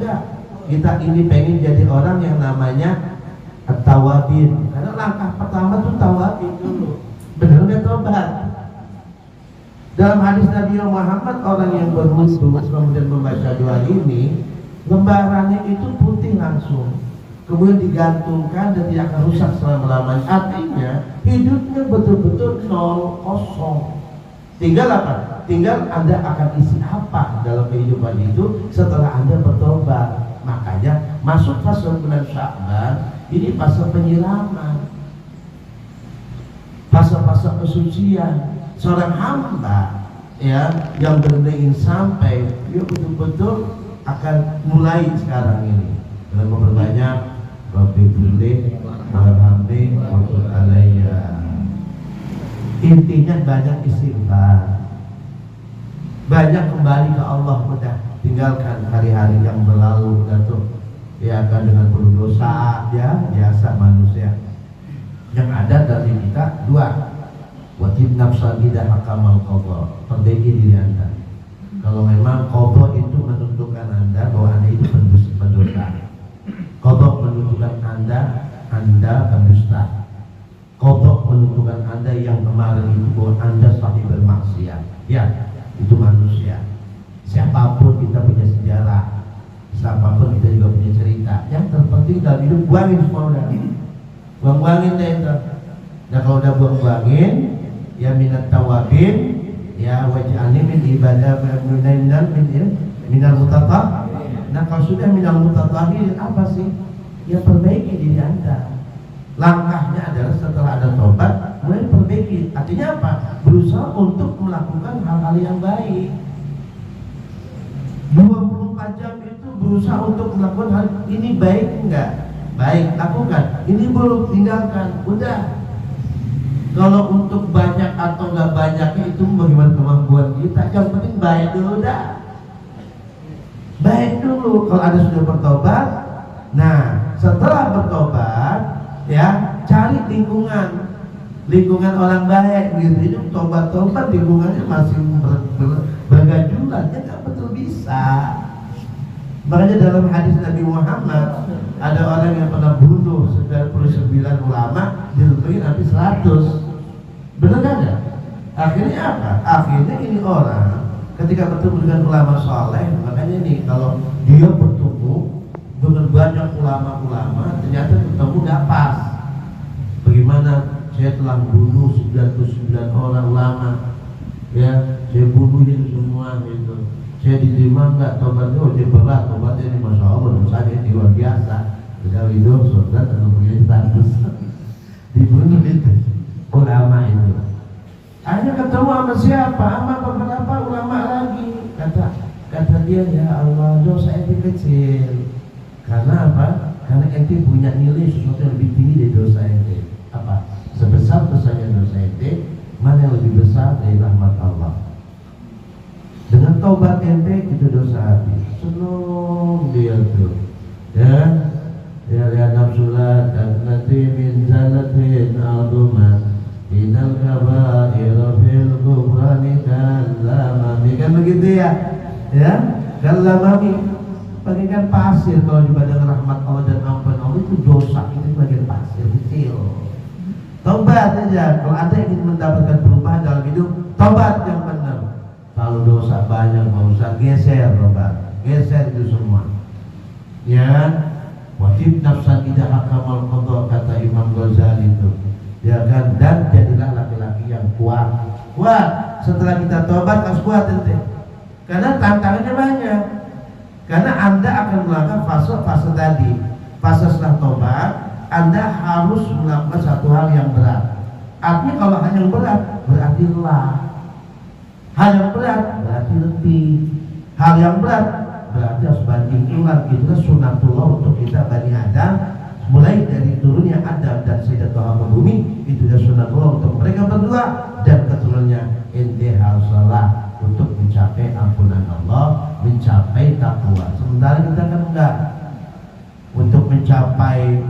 enggak? Kita ini pengen jadi orang yang namanya at-tawabin. Karena langkah pertama tuh tawabin dulu. Benar nggak tobat? Dalam hadis Nabi Muhammad, orang yang berwudu kemudian membaca doa ini, lembarannya itu putih langsung, kemudian digantungkan dan tidak akan rusak selama-lamanya. Artinya hidupnya betul-betul nol, kosong. Tinggal apa? Tinggal Anda akan isi apa dalam kehidupan itu setelah Anda bertobat. Makanya masuk fase bulan Sya'ban ini fase penyiraman, fase-fase kesucian. Seorang hamba ya yang benar-benar ingin sampai, dia betul-betul akan mulai sekarang ini dengan memperbanyak Rabbi firli warhamni wa'tub alayya. Intinya banyak istighfar, banyak kembali ke Allah. Udah tinggalkan hari-hari yang berlalu tuh ya kan dengan penuh dosa ya, biasa manusia. Yang ada dari kita dua, wajib nafsan tidak hakamal qadha, perbaiki diri Anda. Kalau memang qadha itu menentukan Anda bahwa Anda itu pendosa, qadha menentukan Anda pendusta, qadha menentukan Anda yang kemarin itu bahwa Anda sahih bermaksiat. Ya, itu manusia. Siapapun kita punya sejarah, siapapun kita juga punya cerita. Yang terpenting dalam hidup buangin semua udah, buang-buangin deh itu. Nah kalau udah buang-buangin, ya minat tawabin, ya waj'alni min ibadah minal mutatah. Nah kalau sudah minal mutatahirin, apa sih? Ya perbaiki diri Anda. Langkahnya adalah setelah Anda tobat, mulai perbaiki. Artinya apa? Berusaha untuk melakukan hal-hal yang baik. 24 jam itu berusaha untuk melakukan hal ini, baik enggak? Baik, lakukan. Ini buruk, tinggalkan. Udah. Kalau untuk banyak atau enggak banyaknya itu bagaimana kemampuan kita. Yang penting baik dulu dah. Baik dulu. Kalau Anda sudah bertobat, nah setelah bertobat ya cari lingkungan orang baik gitu. Itu tobat-tobat lingkungannya masih bergajulan, ya nggak betul bisa. Makanya dalam hadis Nabi Muhammad ada orang yang pernah bunuh 99 ulama, dihukumin sampai 100. Benar nggak ada? Akhirnya apa? Akhirnya ini orang ketika bertemu dengan ulama soleh, makanya ini kalau dia bertemu dengan banyak ulama-ulama, ternyata ketemu nggak pas. Bagaimana saya telah bunuh 99 orang ulama, ya saya bunuh itu semua gitu. Saya diterima nggak tobatnya? Oh dia berat tobatnya ini, masya Allah dosanya ini luar biasa. Sudah itu surga dan mempunyai status dibunuh itu ulama itu. Akhirnya ketemu sama siapa? Sama beberapa ulama lagi. Kata dia, ya Allah dosa ente kecil. Karena apa? Karena ente punya nilai sesuatu yang lebih tinggi dari dosa ente. Apa? Sebesar dosanya dosa ente, mana yang lebih besar dari rahmat Allah? Dengan taubat ente itu dosa habis. Senang dia tuh. Ya lihat nafsulah dan nanti min zalatin aduman inal kabair fil kufrani kalamami. Kan begitu ya? Ya, kalamami bagaikan pasir kalau di badan rahmat Allah dan ampun Allah itu dosa itu bagian pasir kecil. Taubat aja. Kalau Anda ingin mendapatkan perubahan dalam hidup, taubat yang benar. Kalau dosa banyak nggak usah geser, tobat, geser itu semua. Ya, wajib nafsan tidak hakamal qadha, kata Imam Ghazali itu. Ya kan, dan jadilah laki-laki yang kuat. Kuat. Setelah kita tobat harus kuat ente. Karena tantangannya banyak. Karena Anda akan melakukan fase tadi. Fase setelah tobat, Anda harus melakukan satu hal yang berat. Artinya kalau hal yang berat berarti lelah. Hal yang berat berarti letih. Hal yang berat berarti harus banting tulang. Itulah sunatullah untuk kita Bani Adam. Mulai dari turunnya Adam dan Sayyidatul Hawa ke bumi, itu adalah sunatullah untuk mereka berdua dan keturunannya. Ente harus lelah untuk mencapai ampunan Allah, mencapai takwa. Sementara kita kan enggak. Untuk mencapai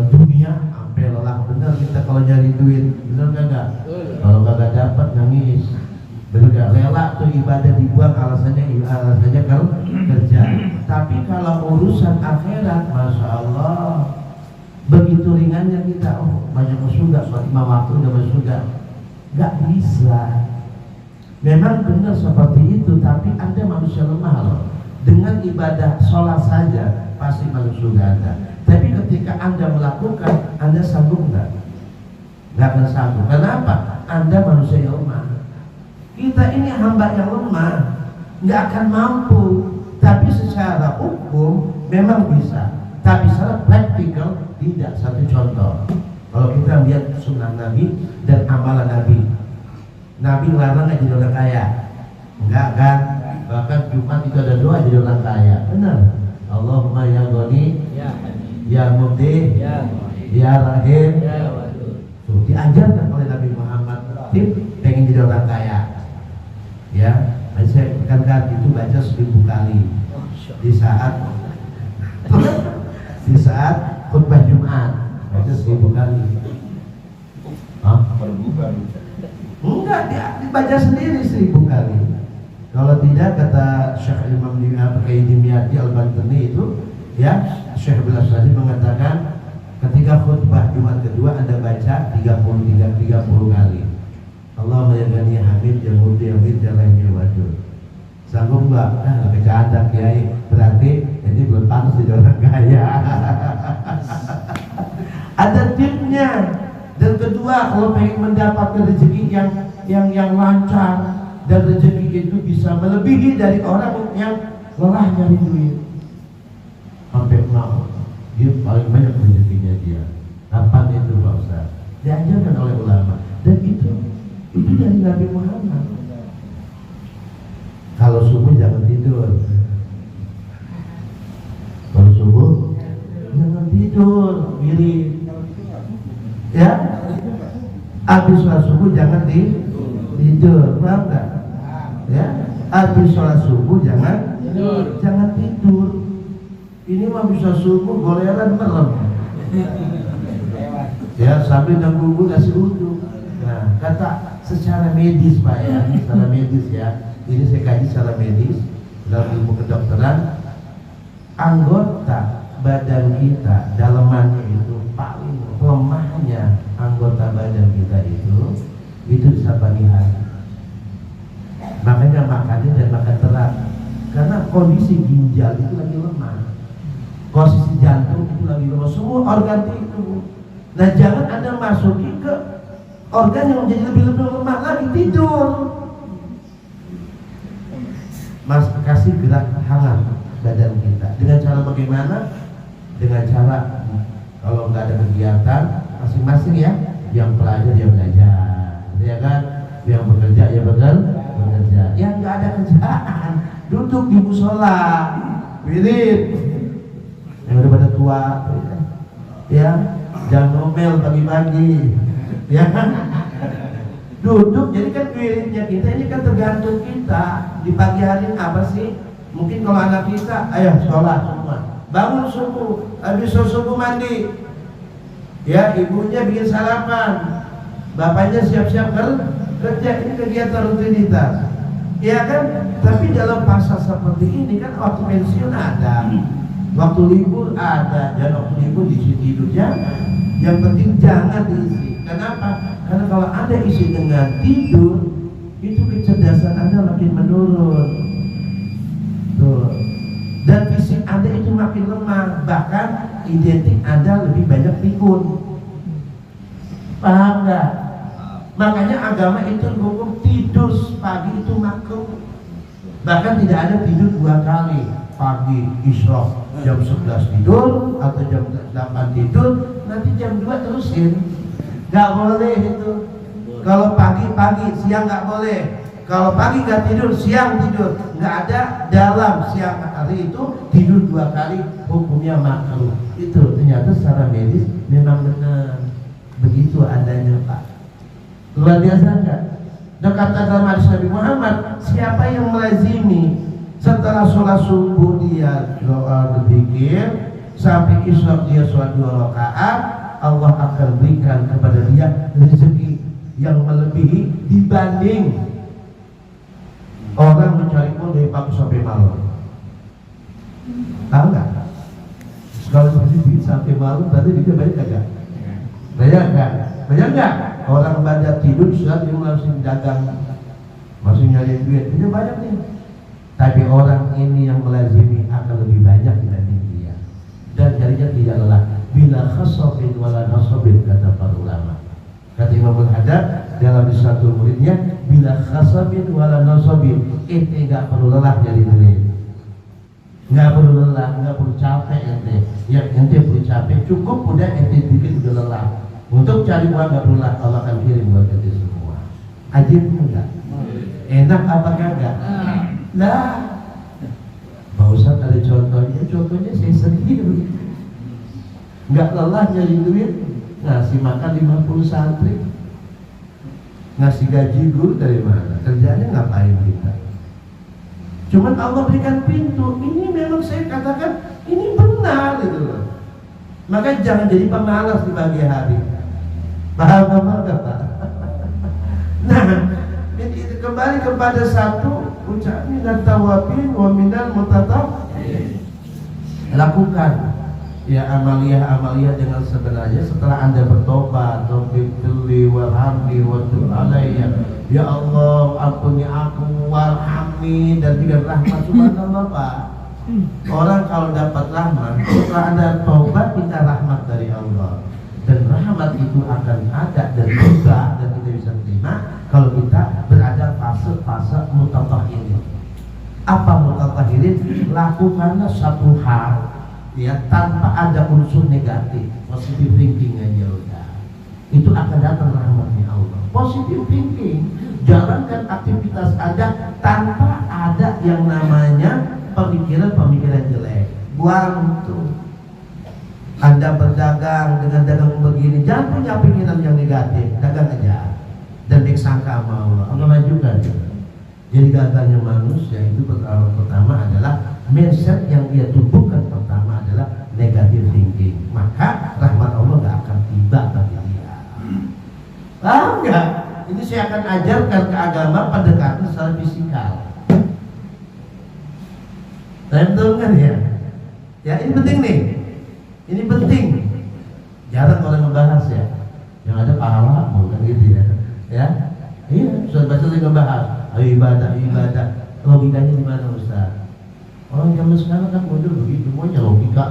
dunia sampai lelah benar kita kalau nyari duit, benar enggak? Kalau kagak dapat nangis. Benar gak rela tuh ibadah dibuang alasannya kalau kerja. Tapi kalau urusan akhirat, masya Allah, begitu ringannya kita. Oh, banyak masuk gak, sholat 5 waktu udah masuk gak? Gak bisa. Memang benar seperti itu, tapi Anda manusia lemah loh. Dengan ibadah sholat saja pasti masuk surga Anda. Tapi ketika Anda melakukan, Anda sanggup nggak? Nggak akan sanggup. Kenapa? Anda manusia yang lemah. Kita ini hamba yang lemah, nggak akan mampu. Tapi secara hukum memang bisa, tapi secara praktikal tidak. Satu contoh, kalau kita lihat sunnah Nabi dan amalan Nabi, Nabi larang nggak jadi orang kaya, enggak kan? Bahkan Jumat itu ada doa jadi orang kaya, benar? Allahumma ya Ghani, ya Mubdi, ya Rahim. Tuh, diajarkan oleh Nabi Muhammad. Tim pengen jadi orang kaya, ya. Saya kan itu baca 1000 kali di saat khutbah Jumat, baca 1000 kali. Enggak, dia dibaca sendiri 1000 kali. Kalau tidak, kata Syekh Imam Dimyati Al-Bantani itu, ya, Syekh Abdullah Syafi'i mengatakan ketika khutbah Jumat kedua Anda baca 30 kali. Allahumma ya Ghani ya Hamid ya Mubdi ya Hamid ya Rahim ya Wadud. Sanggup nggak? Bercanda Kiai, berarti ini belum pantas jadi orang kaya. Ada tipnya. Dan kedua, kalau pengen mendapatkan rezeki yang lancar dan rezeki itu bisa melebihi dari orang yang lelah nyari duit, sampai mau dia paling banyak rezekinya dia. Kapan itu Pak Ustaz? Diajarkan oleh ulama. Dan itu dari Nabi Muhammad. Kalau subuh jangan tidur. Kalau subuh jangan tidur, wirid. Ya, habis sholat subuh jangan tidur, paham nggak? Ya, habis sholat subuh jangan tidur. Ini mah bisa subuh goleran merem. Ya, sambil nunggu kasih wudhu. Nah, kata secara medis Pak ya, secara medis ya. Ini saya kaji secara medis dalam ilmu kedokteran. Anggota badan kita, dalemannya itu paling lemahnya anggota badan kita itu bisa pagi hari. Makanya makannya dan makan terat, karena kondisi ginjal itu lagi lemah, kondisi jantung itu lagi lemah, semua organ itu. Nah, jangan Anda masuki ke organ yang menjadi lebih lemah lagi, tidur. Mas, kasih gerak hangat badan kita. Dengan cara bagaimana? Dengan cara kalau nggak ada kegiatan masing-masing ya, yang pelajar yang belajar, ya kan, yang bekerja ya bekerja, yang nggak ada kerjaan duduk di musola, wirid, yang udah pada tua, ya, jangan ngomel pagi-pagi, ya, duduk. Jadi kan wiridnya kita ini kan tergantung kita di pagi hari apa sih? Mungkin kalau anak kita, ayo sholat semua, bangun subuh, habis subuh mandi, ya, ibunya bikin sarapan, bapaknya siap-siap kerja. Ini kegiatan rutinitas, ya kan? Tapi dalam fase seperti ini kan waktu pensiun ada, waktu libur ada, dan waktu libur diisi tidur jangan. Yang penting jangan diisi. Kenapa? Karena kalau Anda isi dengan tidur, itu kecerdasan Anda makin menurun. Tuh. Dan fisik Anda itu makin lemah, bahkan identik Anda lebih banyak pikun. Paham nggak? Makanya agama itu hukum tidur pagi itu makruh. Bahkan tidak ada tidur 2 kali, pagi isyraq jam 11 tidur atau jam 8 tidur, nanti jam 2 terusin. Nggak boleh itu. Kalau pagi, siang nggak boleh. Kalau pagi nggak tidur, siang tidur. Nggak ada dalam siang hari itu tidur 2 kali, hukumnya makruh. Itu ternyata secara medis memang benar. Begitu adanya Pak. Luar biasa enggak? Dan kata dalam hadis Nabi Muhammad, siapa yang melazimi setelah sholat subuh dia doa berzikir sampai isyraq dia sholat 2 rakaat, Allah akan berikan kepada dia rezeki yang melebihi dibanding Orang mencari uang dari pagi sampai malam. Tahu nggak? Kalau masih duit sampai malam, berarti dia banyak nggak? Banyak nggak? Banyak nggak? Orang pada tidur saat dia langsung dagang, masih nyari duit, itu banyak nih. Tapi orang ini yang melazimi akan lebih banyak dibanding dia, dan jadinya tidak lelah. Bila khasabin wala nasabin, kata para ulama. Kata Imam Al-Haddad dalam satu muridnya, bila khasabin wala nasabin, ente nggak perlu lelah jadi duit, nggak perlu lelah, nggak perlu capek ente. Yang ente perlu capek cukup udah ente bikin udah lelah. Untuk cari uang nggak perlu lelah, Allah akan kirim buat ente semua. Ajib enggak? Enak apa kagak? Nah, Pak Ustaz ada contohnya saya sendiri. Nggak lelah nyari duit, ngasih makan 50 santri, ngasih gaji guru dari mana? Kerjanya ngapain kita? Cuman Allah berikan pintu. Ini memang saya katakan ini benar gitu loh. Maka jangan jadi pemalas di pagi hari. Paham apa Pak? Nah, kembali kepada satu ucap minat tawabin wa minal mutatawwin. Lakukan ya amaliyah dengan sebenarnya setelah Anda bertobat, taufiqli warhamni wa tub alayya. Ya Allah, ampuni aku warhamni, dan dengan rahmat subhanallah Pak. Orang kalau dapat rahmat, setelah Anda taubat minta rahmat dari Allah. Dan rahmat itu akan ada dan juga, dan kita bisa terima kalau kita berada fase-fase mutatahhirin. Apa mutatahhirin? Lakukanlah satu hal ya tanpa ada unsur negatif, positive thinking aja udah. Itu akan datang rahmatnya Allah. Positive thinking, jalankan aktivitas Anda tanpa ada yang namanya pemikiran-pemikiran jelek. Buang itu. Anda berdagang dengan dagang begini, jangan punya pikiran yang negatif, dagang aja dan baik sangka sama Allah. Allah majukan. Jadi gagalnya manusia itu pertama adalah mindset yang dia tumbuhkan, pertama adalah negative thinking. Maka rahmat Allah nggak akan tiba bagi dia. Paham nggak? Ini saya akan ajarkan ke agama pendekatan secara fisikal. Betul kan ya? Ya ini penting nih. Ini penting, jarang orang membahas ya. Yang ada pahala, bukan gitu ya. Ya, iya. Ustaz sering membahas ibadah. Logikanya di mana Ustaz? Orang zaman sekarang kan model begitu, semuanya logika.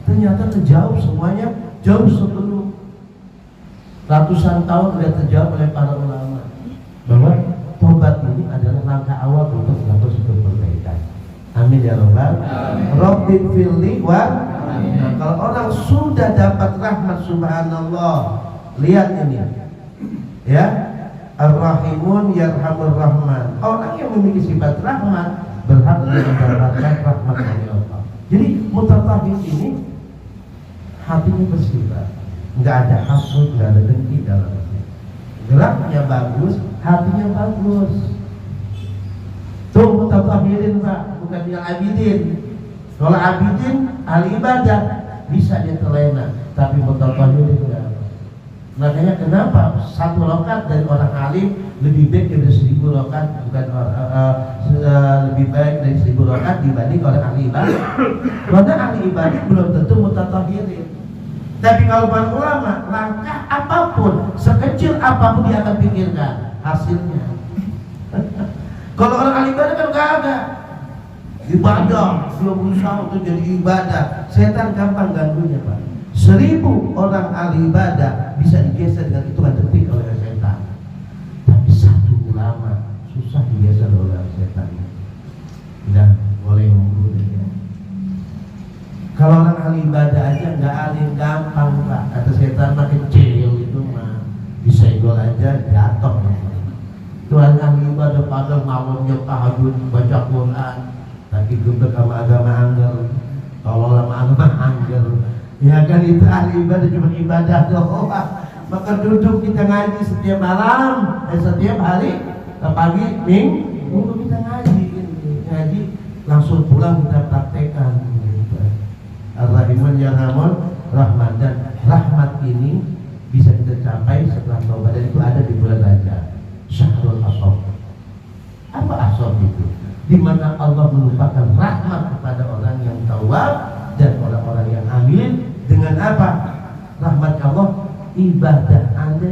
Ternyata terjawab semuanya jauh sebelum ratusan tahun sudah terjawab oleh para ulama bahwa tobat ini adalah langkah awal untuk melakukan suatu perbaikan. Amin ya Rabbal. Rabbi firli wa. Nah, kalau orang sudah dapat rahmat subhanallah, lihat ini ya, Ar-Rahimun yarhamur Rahman. Orang yang memiliki sifat rahmat berhak mendapatkan rahmat dari Allah. Jadi mutatahhir ini hatinya bersih, nggak ada hasud, nggak ada dengki dalamnya. Geraknya bagus, hatinya bagus. Tuh mutatahhirin Pak, bukan yang abidin. Kalau abidin ahli ibadah bisa dia terlena, tapi mutatahhirin enggak. Makanya kenapa satu rakaat dari orang alim lebih baik dari 1000 rakaat, bukan lebih baik dari 1000 rakaat dibanding orang ahli ibadah. Karena ahli ibadah belum tentu mutatahhirin. Tapi kalau para ulama, langkah apapun, sekecil apapun dia akan pikirkan hasilnya. Kalau orang ahli ibadah kan enggak ada. Ibadah, dia berusaha untuk jadi ibadah. Setan gampang ganggunya Pak. 1000 orang ahli ibadah bisa digeser dengan hitungan detik oleh setan. Tapi satu ulama susah digeser oleh setan. Tidak boleh membunuh. Kalau orang ahli ibadah aja nggak alim, gampang Pak. Kata setan mah kecil itu mah disenggol aja jatuh. Tuhan ahli ibadah pada malamnya tahajud baca Quran. Tapi gebek sama agama angger, kalau lama agama angger, ya kan itu ahli ibadah cuma ibadah doang. Maka duduk kita ngaji setiap malam, setiap hari, pagi, minggu kita ngaji langsung pulang kita praktekkan. Ar-Rahimun yarhamun Rahman, dan rahmat ini bisa kita capai setelah taubat, dan itu ada di bulan Rajab, Syahrul Asaf. Apa di mana Allah menumpahkan rahmat kepada orang yang tawab dan orang-orang yang amin. Dengan apa? Rahmat Allah, ibadah Anda